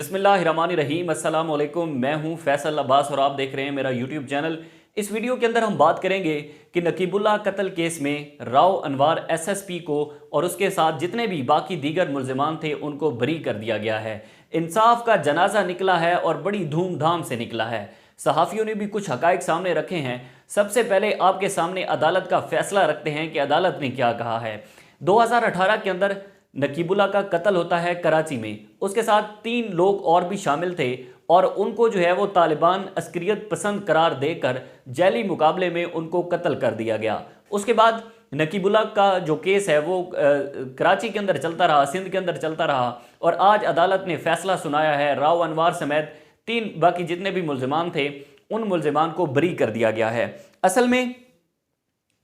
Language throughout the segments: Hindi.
बिस्मिल्लाहिर्रहमानिर्रहीम अस्सलाम वालेकुम। मैं हूं फैसल अब्बास और आप देख रहे हैं मेरा यूट्यूब चैनल। इस वीडियो के अंदर हम बात करेंगे कि नकीबुल्लाह कत्ल केस में राव अनवार एसएसपी को और उसके साथ जितने भी बाकी दीगर मुल्जिमान थे उनको बरी कर दिया गया है। इंसाफ का जनाजा निकला है और बड़ी धूमधाम से निकला है। सहाफ़ियों ने भी कुछ हकाइक सामने रखे हैं। सबसे पहले आपके सामने अदालत का फैसला रखते हैं कि अदालत ने क्या कहा है। 2018 के अंदर नकीबुल्लाह का कत्ल होता है कराची में। उसके साथ 3 लोग और भी शामिल थे और उनको जो है वो तालिबान अस्करियत पसंद करार देकर जैली मुकाबले में उनको कत्ल कर दिया गया। उसके बाद नकीबुल्लाह का जो केस है वो कराची के अंदर चलता रहा, सिंध के अंदर चलता रहा और आज अदालत ने फैसला सुनाया है। राव अनवार समेत 3 बाकी जितने भी मुल्जिमान थे उन मुल्जिमान को बरी कर दिया गया है। असल में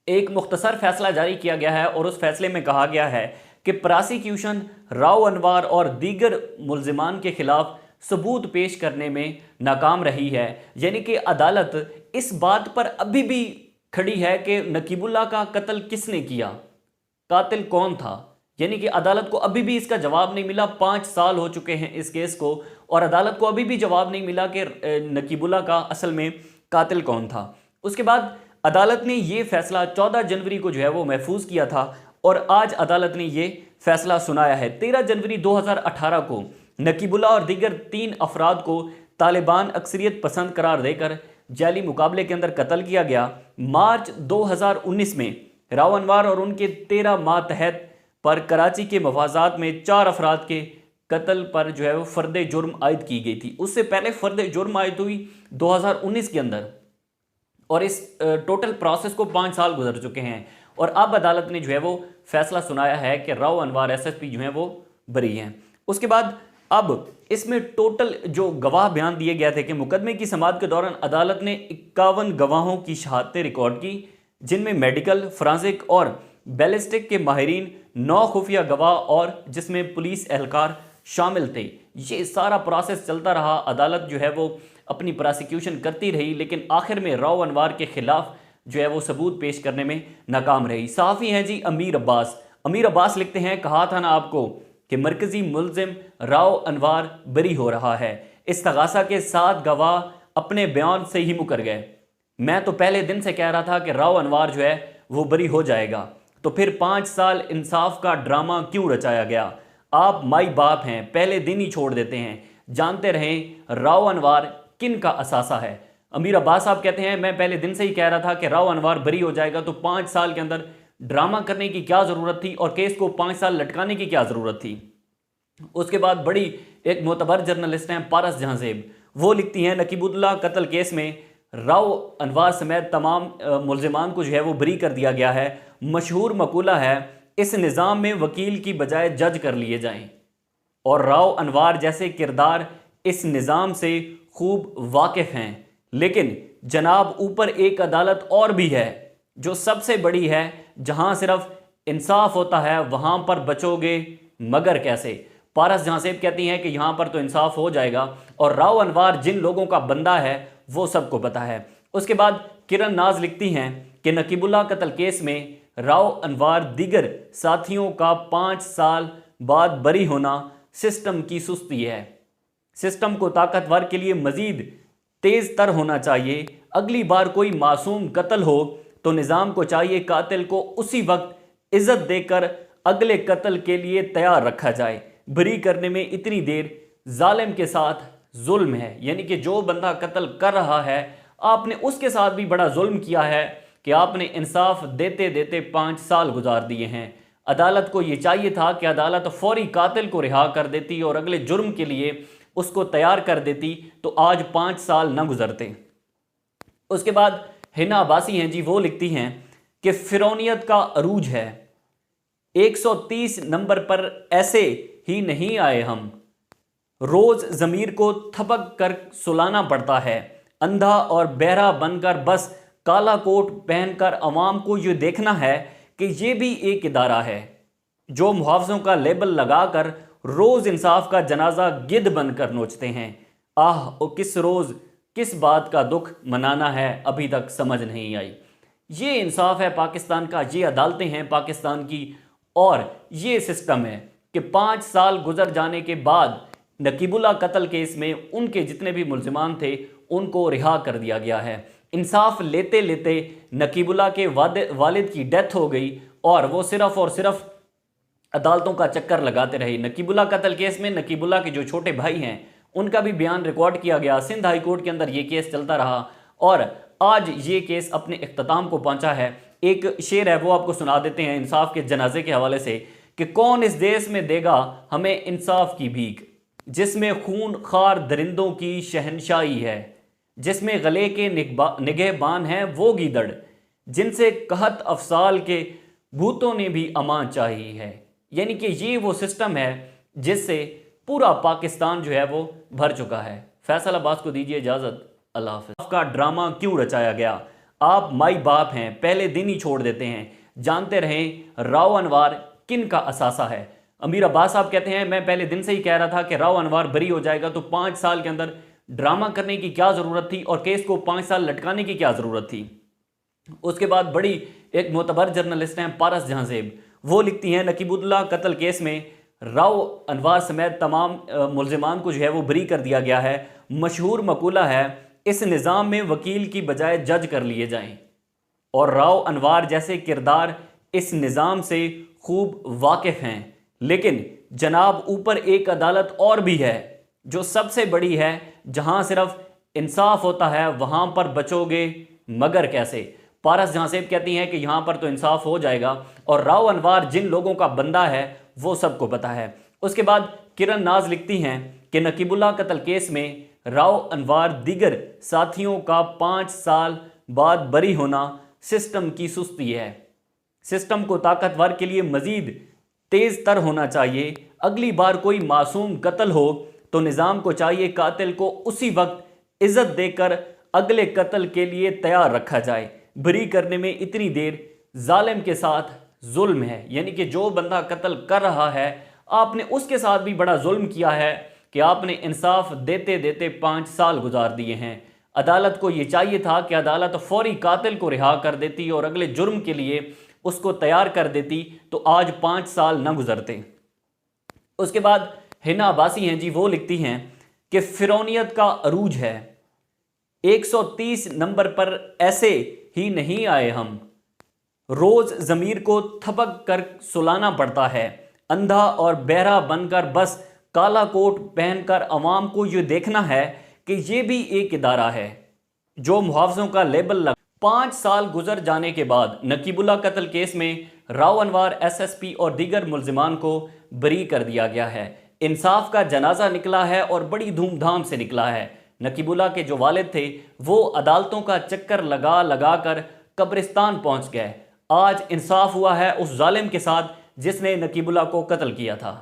एक मुख्तसर फैसला जारी किया गया है और उस फैसले में कहा गया है कि प्रोसिक्यूशन राव अनवार और दीगर मुल्जिमान के खिलाफ सबूत पेश करने में नाकाम रही है। यानी कि अदालत इस बात पर अभी भी खड़ी है कि नकीबुल्लाह का कत्ल किसने किया, कातिल कौन था। यानी कि अदालत को अभी भी इसका जवाब नहीं मिला। 5 साल हो चुके हैं इस केस को और अदालत को अभी भी जवाब नहीं मिला कि नकीबुल्लाह का असल में कातिल कौन था। उसके बाद अदालत ने यह फैसला 14 जनवरी को जो है वो महफूज किया था और आज अदालत ने यह फैसला सुनाया है। 13 जनवरी 2018 को नकीबुल्लाह और दीगर 3 अफराद को तालिबान अक्सरियत पसंद करार देकर जैली मुकाबले के अंदर कत्ल किया गया। मार्च 2019 में राव अनवार और उनके 13 मातहत पर कराची के मफाजात में 4 अफराद के कत्ल पर जो है वो फर्द जुर्म आयद की गई थी। उससे पहले फर्द जुर्म आयद हुई 2019 के अंदर और इस टोटल प्रोसेस को 5 साल गुजर चुके हैं और अब अदालत ने जो है वो फैसला सुनाया है कि राव अनवार एसएसपी जो है वो बरी हैं। उसके बाद अब इसमें टोटल जो गवाह बयान दिए गए थे कि मुकदमे की समाअत के दौरान अदालत ने 51 गवाहों की शहादतें रिकॉर्ड की, जिनमें मेडिकल, फोरेंसिक और बैलिस्टिक के माहिरीन, 9 खुफिया गवाह और जिसमें पुलिस एहलकार शामिल थे। ये सारा प्रोसेस चलता रहा। अदालत जो है वो अपनी प्रोसिक्यूशन करती रही लेकिन आखिर में राव अनवार के खिलाफ जो है वो सबूत पेश करने में नाकाम रही। सहाफ़ी हैं जी अमीर अब्बास। अमीर अब्बास लिखते हैं, कहा था ना आपको कि मरकजी मुल्जिम राव अनवार बरी हो रहा है। इस्तगासा के 7 गवाह अपने बयान से ही मुकर गए। मैं तो पहले दिन से कह रहा था कि राव अनवार जो है वो बरी हो जाएगा, तो फिर 5 साल इंसाफ का ड्रामा क्यों रचाया गया। आप माई बाप हैं, पहले दिन ही छोड़ देते हैं। जानते रहें राव अनवार किन का असासा है। अमीर अब्बास साहब कहते हैं, मैं पहले दिन से ही कह रहा था कि राव अनवार बरी हो जाएगा, तो 5 साल के अंदर ड्रामा करने की क्या ज़रूरत थी और केस को 5 साल लटकाने की क्या ज़रूरत थी। उसके बाद बड़ी एक मोतबर जर्नलिस्ट हैं पारस जहां ज़ेब, वो लिखती हैं नकीबुल्लाह कत्ल केस में राव अनवार समेत तमाम मुल्जिमान को जो है वो बरी कर दिया गया है। मशहूर मकूला है, इस निज़ाम में वकील की बजाय जज कर लिए जाएं और राव अनवार जैसे किरदार इस निज़ाम से खूब वाकिफ़ हैं। लेकिन जनाब ऊपर एक अदालत और भी है जो सबसे बड़ी है, जहां सिर्फ इंसाफ होता है वहां पर बचोगे मगर कैसे। पारस जहां से कहती हैं कि यहां पर तो इंसाफ हो जाएगा और राव अनवार जिन लोगों का बंदा है वो सबको पता है। उसके बाद किरण नाज लिखती हैं कि नकीबुल्लाह कत्ल केस में राव अनवार दीगर साथियों का 5 साल बाद बरी होना सिस्टम की सुस्ती है। सिस्टम को ताकतवर के लिए मजीद तेज तर होना चाहिए। अगली बार कोई मासूम कत्ल हो तो निज़ाम को चाहिए कातिल को उसी वक्त इज्जत देकर अगले कत्ल के लिए तैयार रखा जाए। बरी करने में इतनी देर जालिम के साथ जुल्म है। यानी कि जो बंदा कत्ल कर रहा है आपने उसके साथ भी बड़ा जुल्म किया है कि आपने इंसाफ देते देते 5 साल गुजार दिए हैं। अदालत को यह चाहिए था कि अदालत फौरी कातिल को रिहा कर देती और अगले जुर्म के लिए उसको तैयार कर देती, तो आज 5 साल न गुजरते। उसके बाद हिना अब्बासी हैं जी, वो लिखती हैं कि फिरौनियत का अरूज है। 130 नंबर पर ऐसे ही नहीं आए हम, रोज जमीर को थपक कर सुलाना पड़ता है। अंधा और बहरा बनकर बस काला कोट पहनकर अवाम को ये देखना है कि ये भी एक इदारा है जो मुहावजों का लेबल लगाकर रोज इंसाफ का जनाजा गिद्ध बनकर नोचते हैं। आह ओ किस रोज किस बात का दुख मनाना है, अभी तक समझ नहीं आई। ये इंसाफ है पाकिस्तान का, ये अदालतें हैं पाकिस्तान की और ये सिस्टम है कि 5 साल गुजर जाने के बाद नकीबुल्ला कत्ल केस में उनके जितने भी मुल्जिमान थे उनको रिहा कर दिया गया है। इंसाफ लेते लेते नकीबुल्ला के वालिद की डेथ हो गई और वो सिर्फ और सिर्फ अदालतों का चक्कर लगाते रहे। नकीबुल्ला कत्ल केस में नकीबुल्ला के जो छोटे भाई हैं उनका भी बयान रिकॉर्ड किया गया। सिंध हाई कोर्ट के अंदर ये केस चलता रहा और आज ये केस अपने इख्तिताम को पहुंचा है। एक शेर है वो आपको सुना देते हैं इंसाफ के जनाजे के हवाले से कि कौन इस देश में देगा हमें इंसाफ की भीख, जिसमें खून खार दरिंदों की शहनशाही है, जिसमें गले के निगहबान हैं वो गीदड़, जिनसे कहत अफसाल के भूतों ने भी अमान चाहिए है। यानी कि ये वो सिस्टम है जिससे पूरा पाकिस्तान जो है वो भर चुका है। फैसल अब्बास को दीजिए इजाज़त, अल्लाह हाफ़िज़। का ड्रामा क्यों रचाया गया? आप माई बाप हैं, पहले दिन ही छोड़ देते हैं। जानते रहें राव अनवार किन का असासा है। अमीर अब्बास साहब कहते हैं मैं पहले दिन से ही कह रहा था कि राव अनवार बरी हो जाएगा तो 5 साल के अंदर ड्रामा करने की क्या ज़रूरत थी और केस को 5 साल लटकाने की क्या ज़रूरत थी। उसके बाद बड़ी एक मोतबर जर्नलिस्ट हैं पारस जहां ज़ेब, वो लिखती हैं नकीबुल्ला कत्ल केस में राव अनवार समेत तमाम मुल्जिमान को जो है वो बरी कर दिया गया है। मशहूर मकूला है इस निज़ाम में वकील की बजाय जज कर लिए जाएं, और राव अनवार जैसे किरदार इस निज़ाम से खूब वाकिफ़ हैं। लेकिन जनाब ऊपर एक अदालत और भी है जो सबसे बड़ी है, जहां सिर्फ इंसाफ होता है वहां पर बचोगे मगर कैसे। पारस जहां से कहती हैं कि यहां पर तो इंसाफ हो जाएगा और राव अनवार जिन लोगों का बंदा है वो सबको पता है। उसके बाद किरण नाज लिखती हैं कि नकीबुल्ला कत्ल केस में राव अनवार दीगर साथियों का 5 साल बाद बरी होना सिस्टम की सुस्ती है। सिस्टम को ताकतवर के लिए मजीद तेज तर होना चाहिए। अगली बार कोई मासूम कत्ल हो तो निज़ाम को चाहिए कातिल को उसी वक्त इज्जत देकर अगले कत्ल के लिए तैयार रखा जाए। बरी करने में इतनी देर जालिम के साथ जुल्म है। यानी कि जो बंदा कत्ल कर रहा है आपने उसके साथ भी बड़ा जुल्म किया है कि आपने इंसाफ देते देते 5 साल गुजार दिए हैं। अदालत को यह चाहिए था कि अदालत फौरी कातिल को रिहा कर देती और अगले जुर्म के लिए उसको तैयार कर देती तो आज 5 साल न गुजरते। उसके बाद हिना अब्बासी हैं जी, वो लिखती हैं कि फिरौनियत का अरूज है, 130 नंबर पर ऐसे ही नहीं आए हम, रोज जमीर को थपक कर सुलाना पड़ता है, अंधा और बहरा बनकर बस काला कोट पहनकर अवाम को ये देखना है कि ये भी एक इदारा है जो मुहावजों का लेबल लगा। 5 साल गुजर जाने के बाद नकीबुल्ला कत्ल केस में राव अनवार एसएसपी और दीगर मुल्जिमान को बरी कर दिया गया है। इंसाफ का जनाजा निकला है और बड़ी धूमधाम से निकला है। नकीबुल्ला के जो वालिद थे वो अदालतों का चक्कर लगा लगा कर कब्रिस्तान पहुंच गए। आज इंसाफ हुआ है उस जालिम के साथ जिसने नकीबुल्ला को कत्ल किया था।